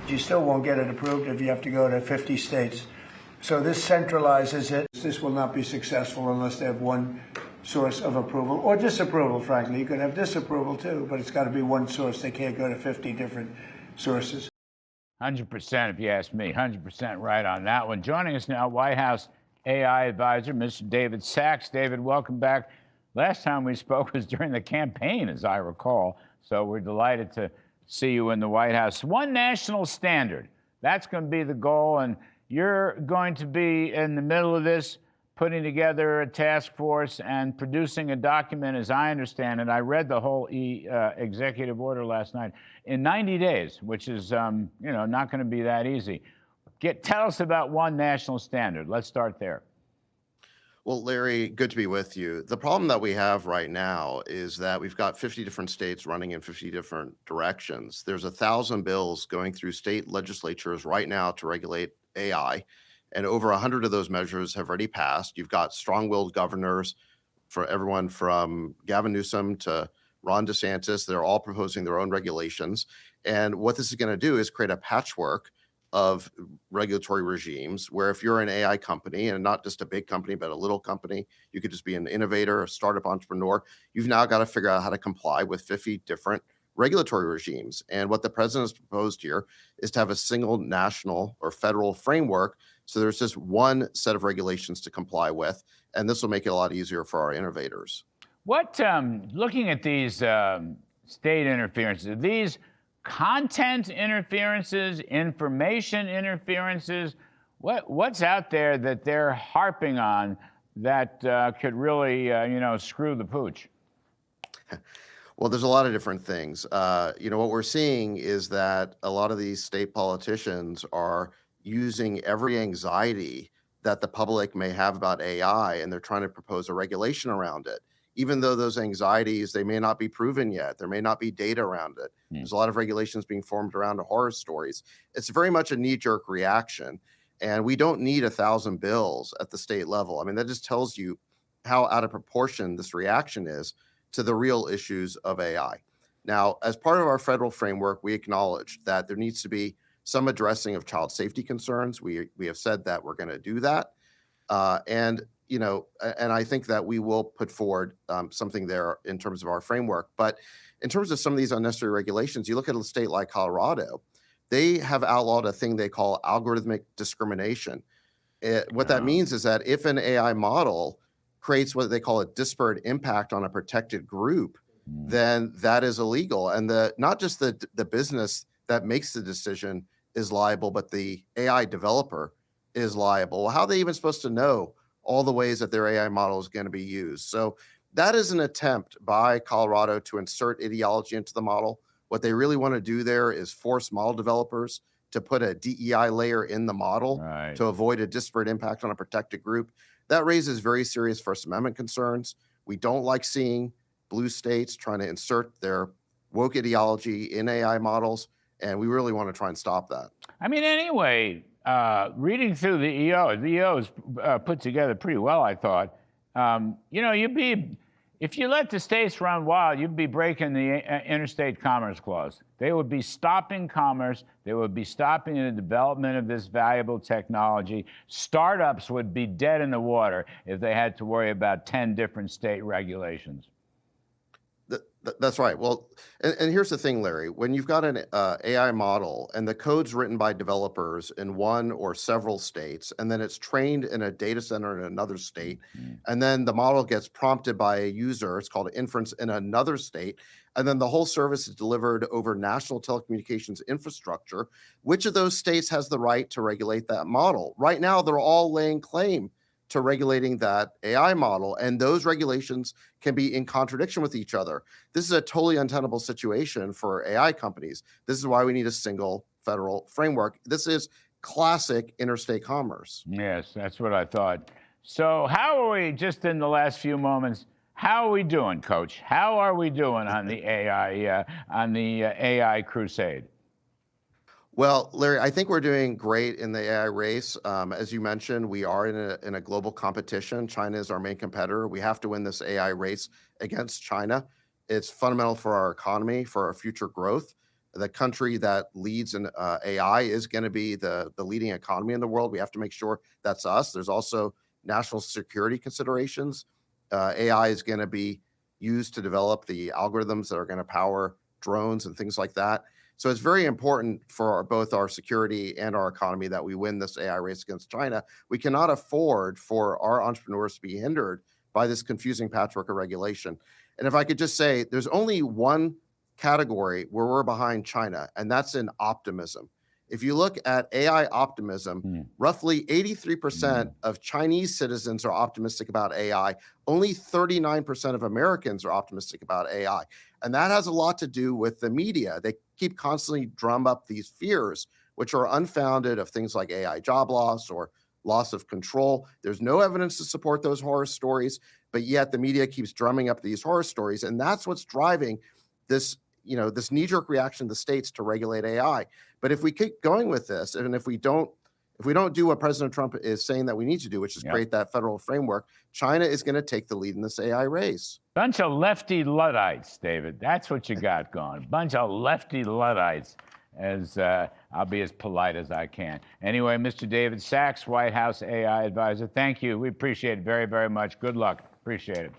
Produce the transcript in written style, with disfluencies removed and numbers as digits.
You still won't get it approved if you have to go to 50 states. So this centralizes it. This will not be successful unless they have one source of approval or disapproval, frankly. You could have disapproval too, but it's got to be one source. They can't go to 50 different sources. 100% if you ask me, 100% right on that one. Joining us now, White House AI advisor, Mr. David Sachs. David, welcome back. Last time we spoke was during the campaign, as I recall. So we're delighted to see you in the White House. One national standard, that's going to be the goal. And you're going to be in the middle of this, putting together a task force and producing a document, as I understand it. I read the whole executive order last night in 90 days, which is not going to be that easy. Tell us about one national standard. Let's start there. Well, Larry, good to be with you. The problem that we have right now is that we've got 50 different states running in 50 different directions. There's 1,000 bills going through state legislatures right now to regulate AI, and over 100 of those measures have already passed. You've got strong-willed governors, for everyone from Gavin Newsom to Ron DeSantis. They're all proposing their own regulations. And what this is going to do is create a patchwork of regulatory regimes where if you're an AI company, and not just a big company, but a little company, you could just be an innovator, a startup entrepreneur, you've now got to figure out how to comply with 50 different regulatory regimes. And what the president has proposed here is to have a single national or federal framework. So there's just one set of regulations to comply with, and this will make it a lot easier for our innovators. What, looking at these state interferences, are these content interferences, information interferences? What's out there that they're harping on that could really, screw the pooch? Well, there's a lot of different things. What we're seeing is that a lot of these state politicians are using every anxiety that the public may have about AI, and they're trying to propose a regulation around it. Even though those anxieties, they may not be proven yet. There may not be data around it. There's a lot of regulations being formed around horror stories. It's very much a knee-jerk reaction, and we don't need 1,000 bills at the state level. I mean, that just tells you how out of proportion this reaction is to the real issues of AI. Now, as part of our federal framework, we acknowledge that there needs to be some addressing of child safety concerns. We have said that we're going to do that. And I think that we will put forward something there in terms of our framework. But in terms of some of these unnecessary regulations, you look at a state like Colorado, they have outlawed a thing they call algorithmic discrimination. What that means is that if an AI model creates what they call a disparate impact on a protected group, then that is illegal. And not just the business that makes the decision is liable, but the AI developer is liable. Well, how are they even supposed to know all the ways that their AI model is going to be used? So that is an attempt by Colorado to insert ideology into the model. What they really want to do there is force model developers to put a DEI layer in the model to avoid a disparate impact on a protected group. That raises very serious First Amendment concerns. We don't like seeing blue states trying to insert their woke ideology in AI models, and we really want to try and stop that. I mean, anyway, reading through the EO is put together pretty well, I thought. If you let the states run wild, you'd be breaking the Interstate Commerce Clause. They would be stopping commerce. They would be stopping the development of this valuable technology. Startups would be dead in the water if they had to worry about 10 different state regulations. That's right. Well, and here's the thing, Larry. When you've got an AI model and the code's written by developers in one or several states, and then it's trained in a data center in another state, and then the model gets prompted by a user, it's called inference, in another state, and then the whole service is delivered over national telecommunications infrastructure, which of those states has the right to regulate that model? Right now, they're all laying claim to regulating that AI model, and those regulations can be in contradiction with each other. This is a totally untenable situation for AI companies. This is why we need a single federal framework. This is classic interstate commerce. Yes, that's what I thought. So how are we, just in the last few moments, how are we doing, Coach? How are we doing on the AI crusade? Well, Larry, I think we're doing great in the AI race. As you mentioned, we are in a global competition. China is our main competitor. We have to win this AI race against China. It's fundamental for our economy, for our future growth. the country that leads in AI is going to be the leading economy in the world. We have to make sure that's us. There's also national security considerations. AI is going to be used to develop the algorithms that are going to power drones and things like that. So it's very important for both our security and our economy that we win this AI race against China. We cannot afford for our entrepreneurs to be hindered by this confusing patchwork of regulation. And if I could just say, there's only one category where we're behind China, and that's in optimism. If you look at AI optimism, roughly 83% of Chinese citizens are optimistic about AI. Only 39% of Americans are optimistic about AI. And that has a lot to do with the media. They keep constantly drum up these fears, which are unfounded, of things like AI job loss or loss of control. There's no evidence to support those horror stories, but yet the media keeps drumming up these horror stories. And that's what's driving this, this knee-jerk reaction of the states to regulate AI. But if we keep going with this, and if we don't do what President Trump is saying that we need to do, which is create that federal framework, China is going to take the lead in this AI race. Bunch of lefty Luddites, David. That's what you got going. Bunch of lefty Luddites. As I'll be as polite as I can. Anyway, Mr. David Sachs, White House AI advisor, thank you. We appreciate it very, very much. Good luck. Appreciate it.